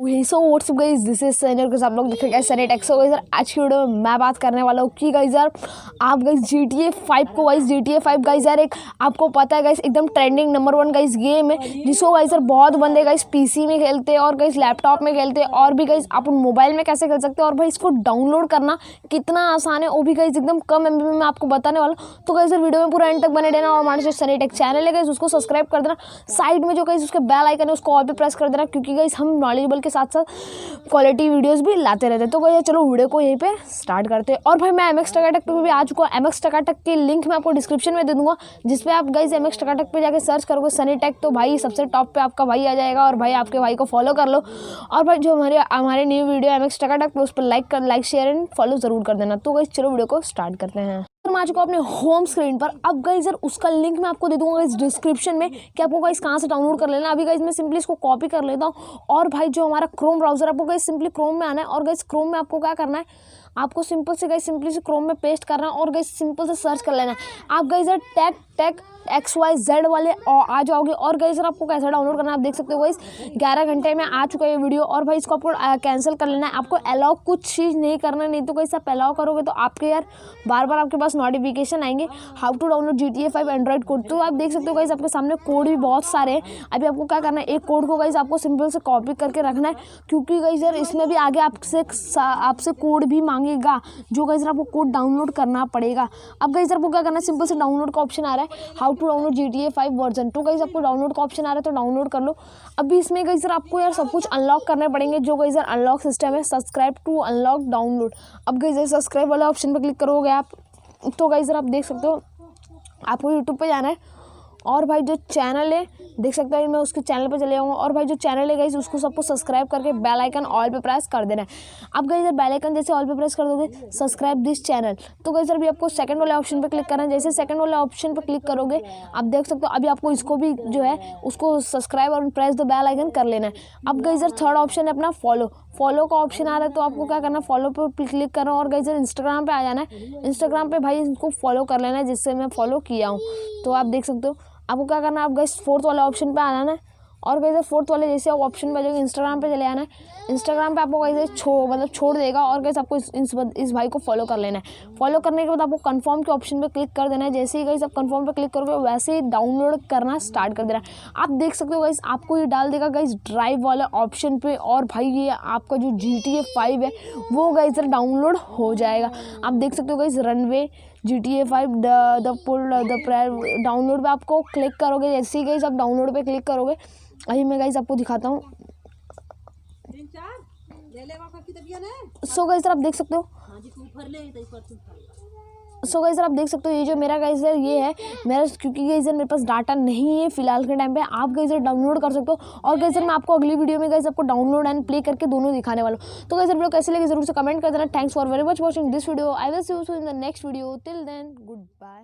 So what's up guys, this is Sunny और आप लोग देख रहे हैं सनी टेक। सो गाइस आज की वीडियो में मैं बात करने वाला हूँ कि गाइस यार आप गाइस GTA 5 को गाइस GTA 5 गाइस यार एक आपको पता है गाइस एकदम ट्रेंडिंग नंबर 1 गाइस गेम है, जिसको गाइस यार बहुत बंदे गाइस पीसी में खेलते हैं और गाइस लैपटॉप में खेलते हैं और भी गाइस आप मोबाइल में कैसे खेल सकते हैं और भाई इसको डाउनलोड करना कितना आसान है वो भी गाइस एकदम कम एमबी में मैं आपको बताने वाला हूँ। तो गाइस वीडियो में पूरा एंड तक बने रहना और हमारे जो सनी टेक चैनल है गाइस उसको सब्सक्राइब कर देना। साइड में जो गाइस उसके बेल आइकन है उसको ऑल पे प्रेस कर देना, क्योंकि गाइस हम नॉलेजेबल के साथ साथ क्वालिटी वीडियोस भी लाते रहते हैं। तो गाइस चलो वीडियो को यहीं पे स्टार्ट करते हैं। और भाई मैं MX टकाटक पे भी आ चुका हूँ। MX टकाटक की लिंक मैं आपको डिस्क्रिप्शन में दे दूंगा, जिस पे आप गाइस MX टकाटक पे जाके सर्च करोगे सनी टेक तो भाई सबसे टॉप पे आपका भाई आ जाएगा और भाई आपके भाई को फॉलो कर लो। और भाई जो हमारे न्यू वीडियो MX टकाटक पे उस पर लाइक शेयर एंड फॉलो जरूर कर देना। तो गाइस चलो वीडियो को स्टार्ट करते हैं। मैं आ चुका हूं अपने होम स्क्रीन पर। अब गाइस यार उसका लिंक मैं आपको दे दूंगा गाइस डिस्क्रिप्शन में कि आपको गाइस कहां से डाउनलोड कर लेना। अभी गाइस मैं सिंपली इसको कॉपी कर लेता हूं और भाई जो हमारा क्रोम ब्राउजर आपको गाइस सिंपली क्रोम में आना है और गाइस क्रोम में आपको क्या करना है, आपको सिंपल से क्रोम में पेस्ट करना है और गाइस सिंपल से सर्च कर लेना है। आप गाइस यार टेक XYZ वाले आ जाओगे और गाइस सर आपको कैसे डाउनलोड करना है आप देख सकते हो। गाइस 11 घंटे में आ चुका है ये वीडियो और भाई इसको आपको कैंसिल कर लेना है। आपको अलाउ कुछ चीज़ नहीं करना, नहीं तो गाइस आप अलाउ करोगे तो आपके यार बार बार आपके पास नोटिफिकेशन आएंगे how to download GTA 5 android code. तो आप देख सकते हो गाइस आपके सामने कोड भी बहुत सारे हैं। अभी आपको क्या करना है, एक कोड को गाइस आपको सिंपल से कॉपी करके रखना है, क्योंकि गाइस यार इसमें भी आगे आपसे कोड भी मांगेगा जो गाइस आपको कोड डाउनलोड करना पड़ेगा। अब गाइस आपको क्या करना है, सिंपल से डाउनलोड का ऑप्शन आ रहा है how to download GTA 5 version. तो गाइस आपको डाउनलोड का ऑप्शन आ रहा है तो डाउनलोड कर लो। अभी इसमें गाइस यार आपको यार सब कुछ अनलॉक करने पड़ेंगे, जो गाइस यार अनलॉक सिस्टम है सब्सक्राइब टू अनलॉक डाउनलोड। अब गाइस यार सब्सक्राइब वाले ऑप्शन पर क्लिक करोगे आप तो गाइस यार आप देख सकते हो आपको यूट्यूब पे जाना है और भाई जो चैनल है देख सकते हो मैं उसके चैनल पे चले जाऊँगा और भाई जो चैनल है गाइस उसको सबको सब्सक्राइब करके बेल आइकन ऑल पे प्रेस कर देना है। अब गाइस यार बेल आइकन जैसे ऑल पे प्रेस कर दोगे सब्सक्राइब दिस चैनल, तो गाइस अभी आपको सेकंड वाले ऑप्शन पे क्लिक करना है। जैसे सेकंड वाले ऑप्शन पे क्लिक करोगे आप देख सकते हो अभी आपको इसको भी जो है उसको सब्सक्राइब और प्रेस द बेल आइकन कर लेना है। अब गाइस यार थर्ड ऑप्शन है अपना फॉलो का ऑप्शन आ रहा है, तो आपको क्या करना है फॉलो पे क्लिक करना और गाइस यार इंस्टाग्राम पे आ जाना है। इंस्टाग्राम पे भाई इनको फॉलो कर लेना है जिससे मैं फॉलो किया हूँ। तो आप देख सकते हो आपको क्या करना है, आप गाइस फोर्थ वाले ऑप्शन पे आना है और गाइस फोर्थ वाले जैसे आप ऑप्शन पे आ जाओगे इंस्टाग्राम पे चले आना है। इंस्टाग्राम पे आपको गाइस छोड़ देगा और गाइस आपको इस भाई को फॉलो कर लेना है। फॉलो करने के बाद आपको कंफर्म के ऑप्शन पे क्लिक कर देना है। जैसे ही गाइस आप कंफर्म पे क्लिक करोगे वैसे ही डाउनलोड करना स्टार्ट कर देना है। आप देख सकते हो गाइस आपको ये डाल देगा गाइस ड्राइव वाले ऑप्शन पे और भाई ये आपका जो GTA 5 है वो गाइस डाउनलोड हो जाएगा। आप देख सकते हो guys runway GTA 5 the download पे आपको क्लिक करोगे। जैसे ही गाइस आप डाउनलोड पे क्लिक करोगे अभी मैं गाइस आपको दिखाता हूँ। सो गाइस आप देख सकते हो आप देख सकते हो ये जो मेरा गाइस ये है मेरा, क्योंकि गाइस मेरे पास डाटा नहीं है फिलहाल के टाइम पे। आप गाइस डाउनलोड कर सकते हो और गाइस मैं आपको अगली वीडियो में गाइस आपको डाउनलोड एंड प्ले करके दोनों दिखाने वाला हूँ। तो गाइस वीडियो कैसे लगे जरूर से कमेंट कर देना। Thanks for very much watching this video. I will see you soon in the next video. Till then good bye.